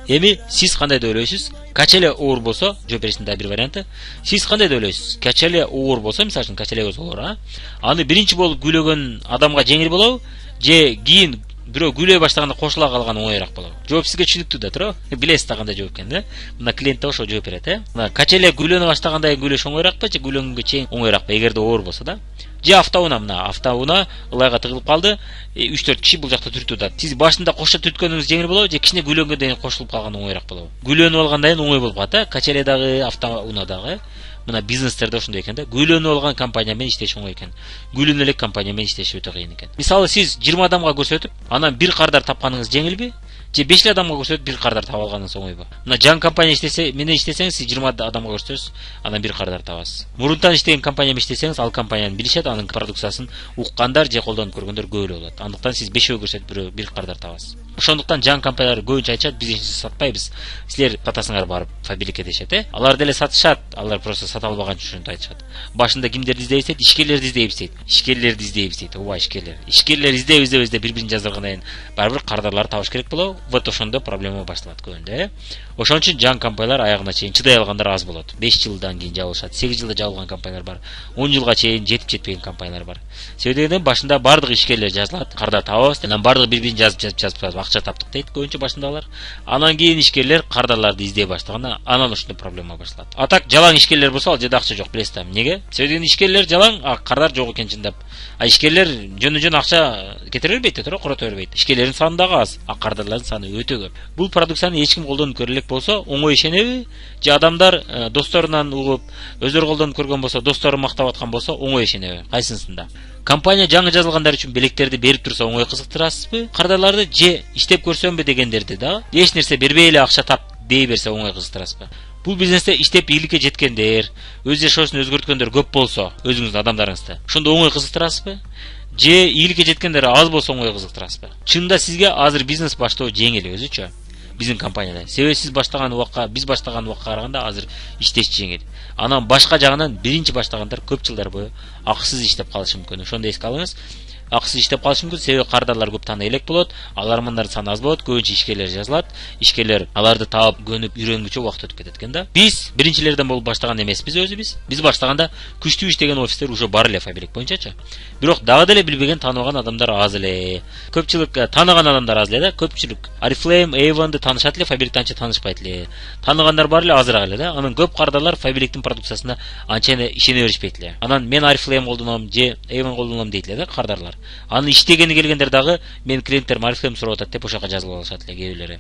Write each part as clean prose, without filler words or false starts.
Эми сиз кандай деп ойлойсуз? Качеле оор болсо, жооп бериштин да бир варианты. Сиз кандай деп ойлойсуз? Качеле оор болсо, мисалы үчүн качеле оор, аны биринчи болуп күйлөгөн адамга жеңил болобу? Же кийин бирөө күйлөй баштаганда кошула калган оңойраак болобу? Жооп сизге түшүнүктүү да туурабы? Билесиз да кандай жооп экенин, Мына клиент да ошо жооп берет, Мына качеле күйлөнө баштаганда күйлөш оңойраакпы же күйлөнгөнгө чейин оңойраакпы эгерде оор болсо да? Же автоунаа мына автоунаа ылайга тыгылып калды. 3-4 киши бул жакта түртүп атат. Сиз башында кошо түрткөнүңүз жеңил болобу же кичине күйлөнгөндөн кийин кошулуп калган оңойраак болобу? Күйлөнүп алгандан кийин оңой болуп калат, Качеле дагы, автоунаа дагы. Мына бизнестерде ошондой экен да. Күйлөнүп алган компания менен иштеш оңой экен. Күйлөнө элек компания менен иштеш өтө кыйын экен. Мисалы сиз 20 адамга көрсөтүп, анан бир кардар тапканыңыз жеңилби? Же 5 адамга көрсөтүп бир кардар таап алганыңыз оңойбу? Мына жаңы компания менен иштесеңиз, сиз 20 адамга көрсөтөсүз, анан бир кардар табасыз. Мурунтан иштеген компания менен иштесеңиз, ал компанияны билишет, анын продукциясын уккандар же колдонуп көргөндөр көп эле болот. Андыктан сиз 5 көрсөтүп бир кардар табасыз. Ошондуктан жаңы компаниялар көбүнчө айтышат, биз сатпайбыз. Силер татасыңар барып фабрика дешет, Алар деле сатышат, алар просто сата албаган үчүн ошентип айтышат. Башында кимдерди издейбиз дейт? Ишкерлерди издейбиз дейт. Ишкерлерди издейбиз дейт. Ооба, ишкерлер. Ишкерлер издейбиз деп бири-бирин жаздыргандан кийин барбыр кардарларды табыш керек болобу? Вот ошондо проблема башталат көбүндө, Ошон үчүн жаңы компаниялар аягына чейин чыдай алгандар аз болот. 5 жылдан кийин жабылышат. 8 жылда жабылган компаниялар бар. 10 жылга чейин жетпеген компаниялар бар. Себеби дегенде башында бардык ишкерлер жазылат, кардар табабыз, анан бардыгы бири-бирин жазып акча таптык дейт көбүнчө башындагылар. Анан кийин ишкерлер кардарларды издей баштаганда, анан ошондой проблема башталат. Атак жалаң ишкерлер болсо, ал жерде акча жок, билесиз да. Эмнеге? Себеби дегенде ишкерлер жалаң, кардар жок экен чындап. Ишкерлер жөн акча кетире бербейт, туура, корото бербейт. Ишкерлердин саны дагы аз, кардарлардын саны өтө көп. Бул продукцияны эч ким колдонуп көрө элек болсо, оңой ишенеби? Же адамдар досторунан угуп, өздөрү колдонуп көргөн болсо, достору мактап аткан болсо, оңой ишенеби? Кайсынысында? Компания жаңы жазылгандар үчүн белектерди берип турса оңой кызыктырасызбы? Кардарларды же иштеп көрсөмбү дегендерди да, эч нерсе бербей эле акча тап дей берсе оңой кызыктырасызбы? Бул бизнесте иштеп ийгиликке жеткендер, өз жашоосун өзгөрткөндөр көп болсо, өзүңүздүн адамдарыңызды, ошондо оңой кызыктырасызбы? Же ийгиликке жеткендер аз болсо оңой кызыктырасызбы? Чынында сизге азыр бизнес баштоо жеңил өзүчө. Биздин компанияда. Себеби сиз баштаган убакка, биз баштаган убакка караганда азыр иштеш жеңил. Анан башка жагынан биринчи баштагандар көп жылдар бою акысыз иштеп калышы мүмкүн. Ошондо эске алыңыз. Акысыз иштеп калышы мүмкүн, себеби кардарлар көп тааный элек болот, алармандардын саны аз болот, көбүнчө ишкерлер жазылат. Ишкерлер аларды таап, көнүп, үйрөнгүчө убакыт өтүп кетет экен да. Биз биринчилерден болуп баштаган эмеспиз өзүбүз. Биз баштаганда күчтүү иштеген офистер уже бар эле фабрик боюнчачы. Бирок дагы деле билбеген, тааныбаган адамдар аз эле. Көпчүлүк тааныган адамдар аз эле да. Көпчүлүк Oriflame, Avon'ду таанышат эле, фабриктен анча таанышпайт эле. Тааныгандар бар эле, азыраак эле да. Анан көп кардарлар фабриктин продукциясына анча ишене беришпейт эле. Анан мен Oriflame колдоном же Avon колдоном дейт эле да кардарлар. Аны иштегени келгендер дагы мен клиенттерим Oriflame сурап атат деп ошо жака жазылып алышат эле кээ бирлери.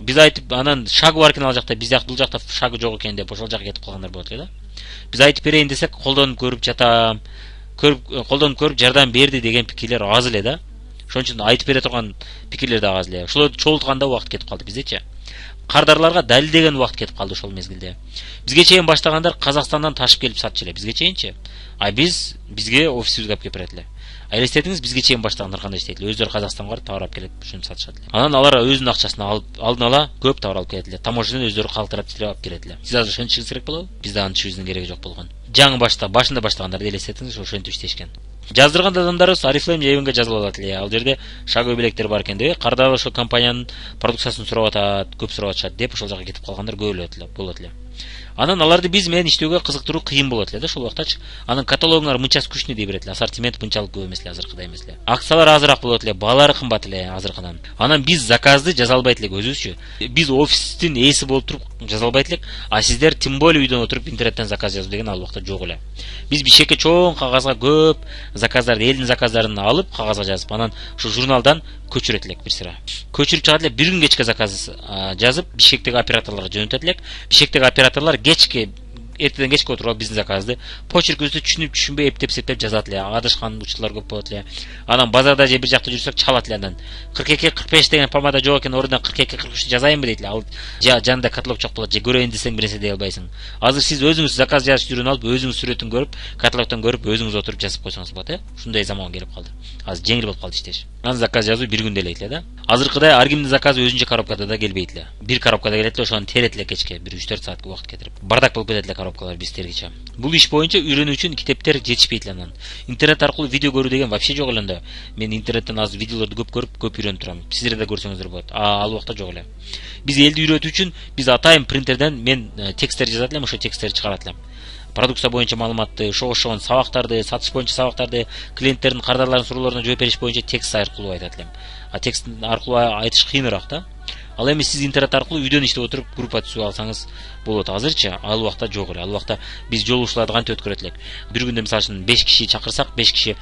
Биз айтып, анан шагы бар экен ал жакта, биз бул жакта шагы жок экен деп ошол жака кетип калгандар болот эле да. Биз айтып берейин десек, колдонуп көрүп жатам, колдонуп көрүп жардам берди деген пикирлер аз эле да. Ошон үчүн айтып бере турган пикирлер да аз эле. Ошолорду чогултканда убакыт кетип калды биздечи. Кардарларга далилдеген убакыт кетип калды ошол мезгилде. Бизге чейин баштагандар Казакстандан ташып келип сатчу эле, бизге чейинчи. Бизге офисибизге алып келип берет эле. Элестетиңиз, бизге чейин баштагандар кандай иштейт эле? Өздөрү Казакстанга барып товар алып келип ушинтип сатышат эле. Анан алар өзүнүн акчасына алып, алдын ала көп товар алып келет эле. Таможнядан өздөрү калтырап алып келет эле. Сиз азыр ошентишиңиз керек болобу? Бизде аны түшүрүүнүн кереги жок болгон. Жаңы башында баштагандарды элестетиңиз, ошентип иштешкен. Жаздырган адамдарыбыз Oriflame же Avon'га жазылып алат эле. Ал жерде шагы белектер бар экен деп, кардагы ошо компаниянын продукциясын сурап атат, көп сурап атышат деп ошол жака кетип калгандар көп болот эле. Анан аларды биз менен иштөөгө кызыктыруу кыйын болот эле да ошол убактачы. Анан каталогуңар мынча күчтүү дей берет эле, ассортимент мынчалык көп эмес эле, азыркыдай эмес эле. Акциялар азыраак болот эле, баалары кымбат эле азыркыдан. Анан биз заказды жаза албайт элек өзүбүзчү. Биз офистин ээси болуп туруп жаза албайт элек, а сиздер тем более үйдөн отуруп интернеттен заказ жазуу деген ал убакта жок эле. Биз бишкекке чоң кагазга көп заказдарды, элдин заказдарын алып кагазга жазып, анан ушу журналдан көчүрөт элек бир сыра. Көчүрүп чыгат элек, бир күн кечке заказ жазып, Бишкектеги операторлорго жөнөтөт элек. Бишкектеги операторлор кечке эртеден кечке отуруп биздин заказды почеркибизди түшүнүп түшүнбөй эптеп жазат эле. Адашкан учурлар көп болот эле. Анан базарда же бир жакта жүрсөк чалат эле андан. 42-45 деген помада жок экен, ордуна 42-43 жазайынбы дейт эле. Ал жанында каталог чок болот, же көрөйүн десең бир нерсе дей албайсың. Азыр сиз өзүңүз заказ жазыш жүрүн алып, өзүңүз сүрөтүн көрүп, каталогтон көрүп, өзүңүз отуруп жазып койсоңуз болот, Ушундай заман келип калды. Азыр жеңил болуп калды иштеш. Анан заказ жазуу бир күндө эле эле да. Азыркыдай ар кимдин заказы өзүнчө коробкада да келбейт эле. Бир коробкада келет эле, ошону терет эле кечке, бир 3-4 саатка убакыт кетирип. Бардак болуп кетет эле коробкалар бизтергиче. Бул иш боюнча үйрөнүү үчүн китептер жетишпейт эле анан. Интернет аркылуу видео көрүү деген вообще жок эле анда. Мен интернеттен азыр видеолорду көп көрүп, көп үйрөнүп турам. Сиздер да көрсөңүздөр болот. Ал убакта жок эле. Биз элди үйрөтүү үчүн биз атайын принтерден мен тексттер жазат элем, ошо тексттерди чыгарат элем. Продукция боюнча маалыматты, ошого сабактарды, сатыш боюнча сабактарды, клиенттердин кардарларын суроолоруна жооп бериш боюнча текст аркылуу айтат элем. Текст аркылуу айтыш кыйыныраак да. Ал эми сиз интернет аркылуу үйдөн иштеп отуруп группа түзүп алсаңыз болот. Азырчы ал убакта жок эле. Ал убакта биз жолугушууларды кантип өткөрөт элек? Бир күндө мисалы үчүн 5 киши чакырсак, 5 киши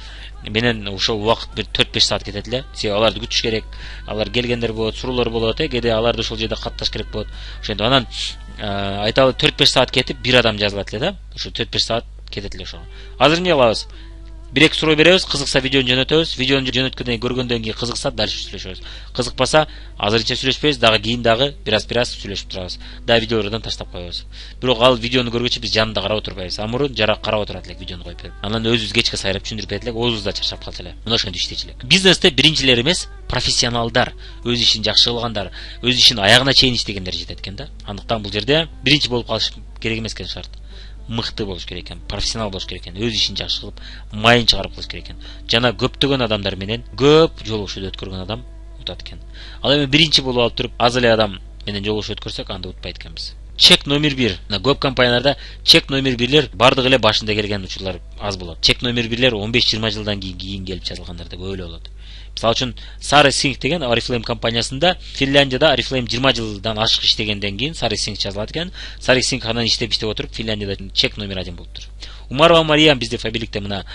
менен ошол убакыт бир 4-5 саат кетет эле. Себеби аларды күтүш керек. Алар келгендер болот, суроолор болот, кээде аларды ошол жерде катташ керек болот. Ошондо анан айталы 4-5 саат кетип бир адам жазылат эле да. Ошо 4-5 саат кетет эле ошого. Азыр эмне кылабыз? Бир-эки суроо беребиз, кызыкса видеону жөнөтөбүз. Видеону жөнөткөндөн көргөндөн кийин кызыкса дальше сүйлөшөбүз. Кызыкпаса азырынча сүйлөшпөйбүз, дагы кийин дагы бир аз сүйлөшүп турабыз. Да видеолордон таштап коебуз. Бирок ал видеону көргөчө биз жанында карап отурбайбыз. Мурун жарак карап отурат элек видеону коюп берип. Анан өзүбүз кечке сайрап түшүндүрүп берет элек, оозубуз да чарчап калса эле. Мына ошентип иштечү элек. Бизнесте биринчилер эмес, профессионалдар, өз ишин жакшы кылгандар, өз ишин аягына чейин иштегендер жетет экен да. Андыктан бул жерде биринчи болуп калыш керек эмес экен шарт. Мыкты болуш керек экен, профессионал болуш керек экен, өз ишин жакшы кылып, майын чыгарып кылыш керек экен. Жана көптөгөн адамдар менен көп жолугушуу өткөргөн адам утат экен. Ал эми биринчи болуп алып туруп, аз эле адам менен жолугушуу өткөрсөк, анда утпайт экенбиз. Чек номер 1. Көп компанияларда чек номер 1лер бардыгы эле башында келген учурлар аз болот. Чек номер 1лер 15-20 жылдан кийин келип жазылгандар да көп эле болот. Мисалы үчүн Sari Sink деген Oriflame компаниясында Финляндияда Oriflame 20 жылдан ашык иштегенден кийин Sari Sink жазылат экен. Sari Sink анан иштеп отуруп Финляндияда чек номер 1 болуптур. Умарова Мариям бизде Фабиликте мына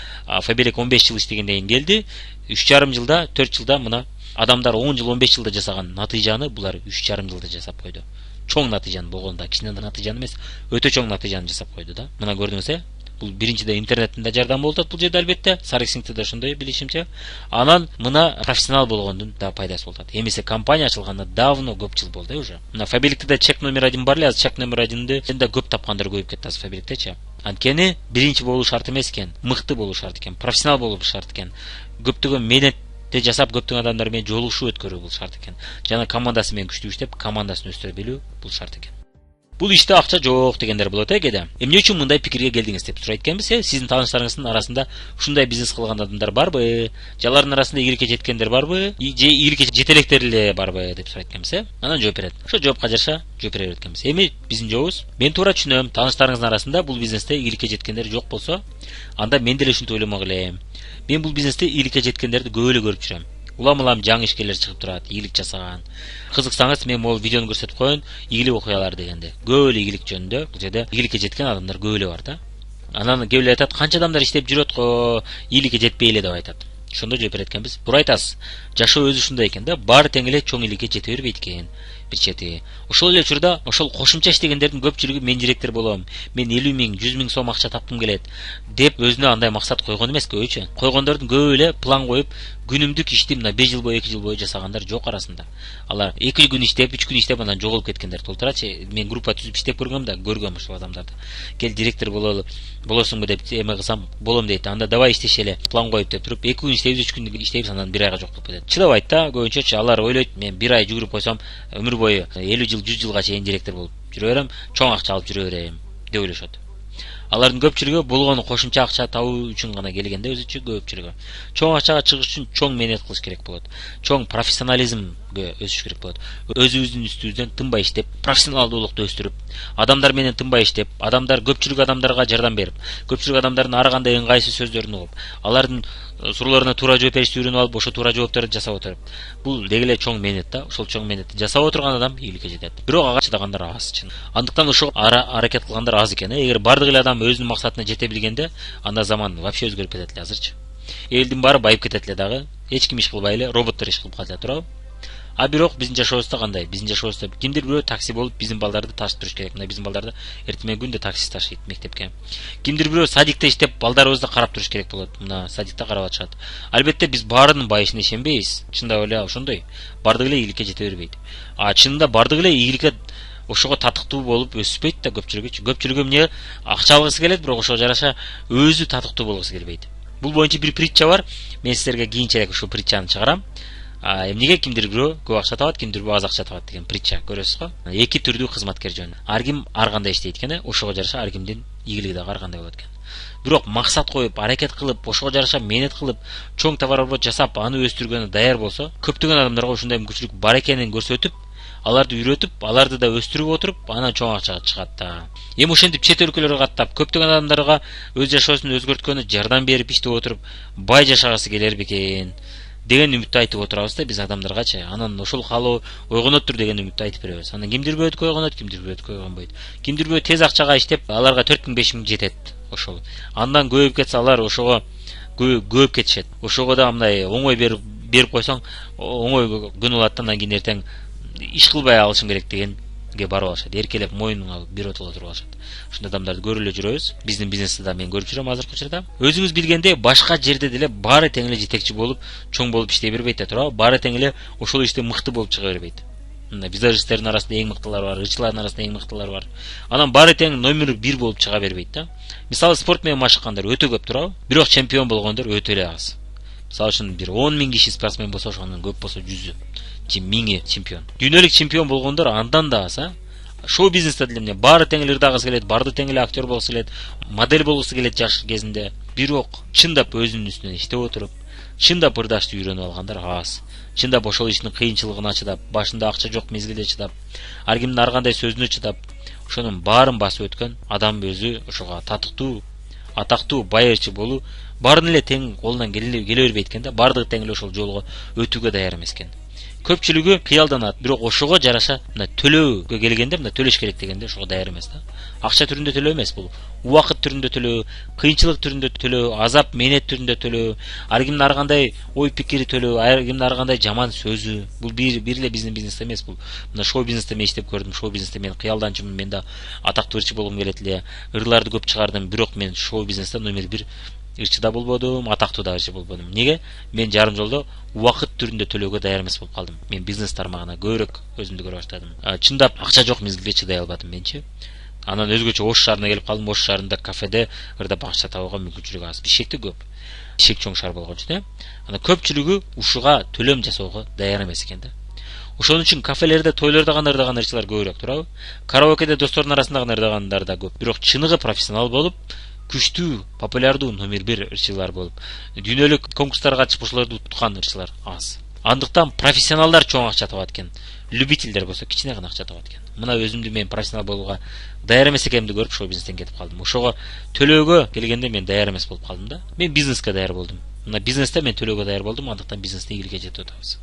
Фабилик 15 жыл иштегенден кийин келди. 3,5 жылда, 4 жылда мына адамдар 10 жыл, 15 жылда жасаган натыйжаны булар 3,5 жылда жасап койду. Чоң натыйжаны болгондо, кичине натыйжаны эмес, өтө чоң натыйжаны жасап койду да. Мына көрдүңүз, бул биринчиде интернеттин да жардамы болуп атат бул жерде албетте. Sari Sink'те да ошондой билишимче. Анан мына профессионал болгондун да пайдасы болуп атат. Эмесе компания ачылганда давно көп жыл болду уже. Мына Фабиликте да чек номер 1 бар эле, азыр чек номер 1ди да көп тапкандар көбөйүп кетти азыр Фабиликтечи. Анткени биринчи болуу шарт эмес экен, мыкты болуу шарт экен, профессионал болуу шарт экен. Көптөгөн менетти жасап, көптөгөн адамдар менен жолугушуу өткөрүү бул шарт экен. Жана командасы менен күчтүү иштеп, командасын өстүрө билүү бул шарт экен. Бул иште акча жок дегендер болот кээде. Эмне үчүн мындай пикирге келдиңиз деп сурайт экенбиз. Сиздин тааныштарыңыздын арасында ушундай бизнес кылган адамдар барбы? Жалардын арасында ийгиликке жеткендер барбы? Же ийгиликке жете электер эле барбы деп сурайт экенбиз. Анан жооп берет. Ошо жоопко жараша жооп бере берет экенбиз. Эми биздин жообубуз, мен туура түшүнөм, тааныштарыңыздын арасында бул бизнесте ийгиликке жеткендер жок болсо, анда мен деле ушинтип ойломок элем. Мен бул бизнесте ийгиликке жеткендерди көп эле көрүп жүрөм. Улам жаңы ишкерлер чыгып турат, ийгилик жасаган. Кызыксаңыз, мен могул видеону көрсөтүп коеюн, ийгилик окуялар дегенде. Көп эле ийгилик жөнүндө бул жерде ийгиликке жеткен адамдар көп эле бар да. Анан кээ эле айтат, канча адамдар иштеп жүрөт го, ийгиликке жетпей эле деп айтат. Ошондо жооп берет экенбиз. Туура айтасыз. Жашоо өзү ушундай экен да, баары тең эле чоң ийгиликке жете бербейт экен. Бир чети. Ошол эле учурда, ошол кошумча иштегендердин көпчүлүгү мен директор болом, мен 50 миң, 100 миң сом акча таптым келет деп өзүнө андай максат койгон эмес көбүчө. Койгондордун көп эле план коюп, күнүмдүк ишти мына 5 жыл бою, 2 жыл бою жасагандар жок арасында. Алар 2 күн иштеп, 3 күн иштеп анан жоголуп кеткендер толтурачы. Мен группа түзүп иштеп көргөм да, көргөм ошол адамдарды. Кел директор болосуңбу деп эме кылсам, болом дейт. Анда давай иштешеле, план коюп деп туруп, 2 күн иштейбиз, 3 күн иштейбиз, анан 1 айга жок болуп кетет. Чыдабайт да, көбүнчөчү алар ойлойт, мен 1 ай жүгүрүп койсом, өмүр бою 50 жыл, 100 жылга чейин директор болуп жүрө берем, чоң акча алып жүрө берем деп ойлошот. Алардын көпчүлүгү болгону кошумча акча табуу үчүн гана келгенде өзүчө көпчүлүгү. Чоң акчага чыгыш үчүн чоң менет кылыш керек болот. Чоң профессионализмге өсүш керек болот. Өзүбүздүн үстүбүздөн тынбай иштеп, профессионалдуулукту өстүрүп, адамдар менен тынбай иштеп, көпчүлүк адамдарга жардам берип, көпчүлүк адамдардын ар кандай ыңгайсыз сөздөрүн угуп, алардын суроолоруна туура жооп беришти үйрөнүп алып, ошо туура жоопторду жасап отуруп. Бул деги эле чоң менет да. Ошол чоң менетти жасап отурган адам ийгиликке жетет. Бирок ага чыдагандар аз чын. Андыктан ошо аракет кылгандар аз экен. Эгер бардык эле адам өзүнүн максатына жете билгенде, анда заман вообще өзгөрүп кетет эле азырчы. Элдин баары байып кетет эле дагы. Эч ким иш кылбай эле, роботтор иш кылып калат эле, туурабы? А бирок биздин жашообузда кандай? Биздин жашообузда кимдир бирөө такси болуп биздин балдарды ташып туруш керек. Мына биздин балдарды эртең күндө такси ташыйт мектепке. Кимдир бирөө садикте иштеп балдарыбызды карап туруш керек болот. Мына садикте карап атышат. Албетте биз баарынын байышына ишенбейбиз. Чындап эле ошондой. Бардык эле ийгиликке жете бербейт. А чынында бардык эле ийгиликке ошого татыктуу болуп өспөйт да көпчүлүгү. Көпчүлүгү эмне акча алгысы келет, бирок ошого жараша өзү татыктуу болгусу келбейт. Бул боюнча бир притча бар. Мен силерге кийинчерээк ушул притчаны чыгарам. Эмнеге кимдир бирөө көп акча табат, кимдир бирөө аз акча табат деген притча көрөсүз го. Эки түрдүү кызматкер жөн. Ар ким ар кандай иштейт экен, ошого жараша ар кимдин ийгилиги да ар кандай болот экен. Бирок максат коюп, аракет кылып, ошого жараша менет кылып, чоң товаробот жасап, аны өстүргөнү даяр болсо, көптөгөн адамдарга ушундай мүмкүнчүлүк бар экенин көрсөтүп, аларды үйрөтүп, аларды да өстүрүп отуруп, анан чоң акчага чыгат да. Эми ошентип чет өлкөлөргө каттап, көптөгөн адамдарга өз жашоосун өзгөрткөнү жардам берип иштеп отуруп, бай жашагысы келер бекен деген үмүттү айтып отурабыз да биз адамдаргачы. Анан ошол каалоо ойгоноттур деген үмүттү айтып беребиз. Анан кимдир бирөө ойгонот, кимдир бирөө ойгонбойт. Кимдир бирөө тез акчага иштеп, аларга 4000-5000 жетет ошол. Андан көбөйүп кетсе алар ошого көбөйүп кетишет. Ошого да мындай оңой берип койсоң, оңой күн болот да, анан кийин эртең иш кылбай алышым керек дегенге барып алышат. Эркелеп моюнуңа бирөө отуруп алышат. Ушундай адамдарды көрүп эле жүрөбүз. Биздин бизнесте да мен көрүп жүрөм азыркы учурда. Өзүңүз билгендей, башка жерде деле баары тең эле жетекчи болуп, чоң болуп иштей бербейт да, туурабы? Баары тең эле ошол иште мыкты болуп чыга бербейт. Визажисттердин арасында эң мыктылар бар, ырчылардын арасында эң мыктылар бар. Анан баары тең номер 1 болуп чыга бербейт да. Мисалы спорт менен машыккандар өтө көп, туурабы? Бирок чемпион болгондор өтө эле аз. Мисалы үчүн бир 10 000 киши спортсмен болсо, ошонун көп болсо 100 1000 чемпион. Дүйнөлүк чемпион болгондор андан да аз, шоу бизнесте деле эмне баары тең эле ырдагысы келет, баарды тең эле актер болгусу келет, модель болгусу келет жаш кезинде. Бирок чындап өзүнүн үстүнөн иштеп отуруп, чындап ырдашты үйрөнүп алгандар аз. Чындап ошол иштин кыйынчылыгына чыдап, башында акча жок мезгилде чыдап, ар кимдин ар кандай сөзүнө чыдап, ошонун баарын басып өткөн адам өзү ошого татыктуу, атактуу, бай ырчы болуу баарын эле тең колунан келе бербейт экен да, баардыгы тең эле ошол жолго өтүүгө даяр эмес экен. Көпчүлүгү кыялданат, бирок ошого жараша мына төлөөгө келгенде, мына төлөш керек дегенде ошого даяр эмес да. Акча түрүндө төлөө эмес бул. Убакыт түрүндө төлөө, кыйынчылык түрүндө төлөө, азап менет түрүндө төлөө, ар кимдин ар кандай ой пикири төлөө, ар кимдин ар кандай жаман сөзү. Бул бир эле биздин бизнес эмес бул. Мына шоу бизнесте мен иштеп көрдүм, шоу бизнесте мен кыялданчумун, мен да атактуу ырчы болгум келет эле. Ырларды көп чыгардым, бирок мен шоу бизнесте номер 1 ырчы да болбодум, атактуу да ырчы болбодум. Неге? Мен жарым жолдо убакыт түрүндө төлөөгө даяр эмес болуп калдым. Мен бизнес тармагына көбүрөөк өзүмдү көрө баштадым. Чындап акча жок мезгилде чыдай албадым менчи. Анан өзгөчө Ош шаарына келип калдым. Ош шаарында кафеде ырдап акча табууга мүмкүнчүлүк аз. Бишкекте көп. Бишкек чоң шаар болгон үчүн, Анан көпчүлүгү ушуга төлөм жасоого даяр эмес экен да. Ошон үчүн кафелерде, тойлордо гана ырдаган ырчылар көбүрөөк, туурабы? Караокеде достордун арасында гана ырдагандар да көп. Бирок чыныгы профессионал болуп, күчтүү, популярдуу номер 1 ырчылар болуп, дүйнөлүк конкурстарга катышып ошолорду уткан ырчылар аз. Андыктан профессионалдар чоң акча табат экен. Любительдер болсо кичине гана акча табат экен. Мына өзүмдү мен профессионал болууга даяр эмес экенимди көрүп шоу бизнестен кетип калдым. Ошого төлөөгө келгенде мен даяр эмес болуп калдым да. Мен бизнеске даяр болдум. Мына бизнесте мен төлөөгө даяр болдум, андыктан бизнесте ийгиликке жетип атабыз.